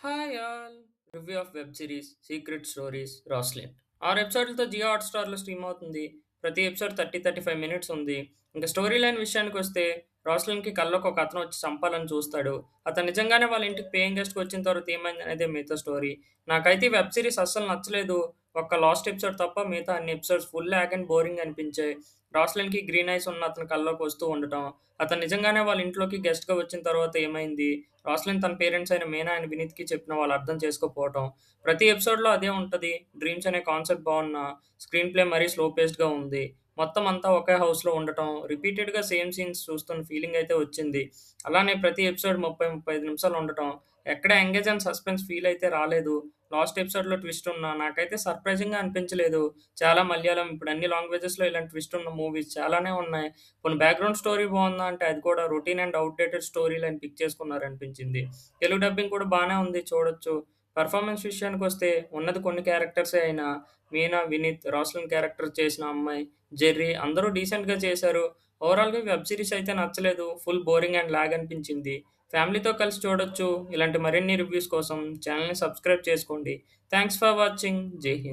Hi all! Review of web series 'secret stories' 'Roslyn'. 6 ఎపిసోడ్లతో జియో హాట్‌స్టార్‌లో stream అవుతుంది. ప్రతి ఎపిసోడ్ 35 మినిట్స్ ఉంది. ఇంక స్టోరీ లైన్ విషయానికొస్తే 'రాస్లిన్‌కి కల్లోకి ఒక అతను వచ్చి చంపాలని చూస్తాడు. అతను నిజంగానే వాళ్ళ ఇంటికి పేయింగ్ గెస్ట్‌గా వచ్చిన తర్వాత ఏమైందనేదే మిగతా స్టోరీ. నాకైతే ఈ వెబ్ సిరీస్ అస్సలు నచ్చలేదు. ఒక్క లాస్ట్ ఎపిసోడ్ తప్ప మిగతా అన్ని episodes full lag and boring అనిపించాయి. 'రాస్లిన్‌కి గ్రీన్ ఐస్ ఉన్న అతను కల్లోకి వస్తూ ఉండటం, అతను నిజంగానే వాళ్ళ ఇంట్లోకి గెస్ట్‌గా వచ్చిన తర్వాత ఏమైంది? రాస్లిన్ తన పేరెంట్స్ అయిన మీనా అండ్ వినీత్‌కి చెప్పినా వాళ్ళు అర్థం చేసుకోకపోవటం. ప్రతి ఎపిసోడ్‌లో అదే ఉంటది. డ్రీమ్స్ అనే కాన్సెప్ట్ బావున్నా, స్క్రీన్ ప్లే మరీ స్లో పేస్డ్‌గా ఉంది. మొత్తం అంతా ఒకే హౌస్‌లో ఉండటం, రిపీటెడ్‌గా సేమ్ సీన్స్ చూస్తున్న ఫీలింగ్ అయితే వచ్చింది. అలానే ప్రతి ఎపిసోడ్ 35 నిమిషాలు ఉండటం, ఎక్కడ ఎంగేజ్ అండ్ సస్పెన్స్ ఫీల్ అయితే రాలేదు. లాస్ట్ ఎపిసోడ్‌లో ట్విస్ట్ ఉన్నా నాకైతే సర్ప్రైజింగ్‌గా అనిపించలేదు. చాలా మలయాళం ఇప్పుడు అన్ని లాంగ్వేజెస్‌లో ఇలాంటి ట్విస్ట్ ఉన్న మూవీస్ చాలానే ఉన్నాయి. పోనీ బ్యాక్‌గ్రౌండ్ స్టోరీ బావుందా అంటే అది కూడా routine and outdated story line pick చేసుకున్నారనిపించింది. తెలుగు డబ్బింగ్ కూడా బానే ఉంది చూడొచ్చు. పెర్ఫార్మన్స్ విషయానికొస్తే ఉన్నది కొన్ని క్యారెక్టర్సే అయినా మీనా, వినీత్, రాస్లిన్ క్యారెక్టర్ చేసిన అమ్మాయి, జెర్రీ అందరూ డీసెంట్‌గా చేశారు. ఓవరాల్‌గా ఈ వెబ్ సీరీస్ అయితే నచ్చలేదు. ఫుల్ బోరింగ్ అండ్ లాగ్ అనిపించింది. ఫ్యామిలీతో కలిసి చూడొచ్చు. ఇలాంటి మరిన్ని రివ్యూస్ కోసం ఛానెల్‌ని సబ్స్క్రైబ్ చేసుకోండి. Thanks for watching. జై హింద్.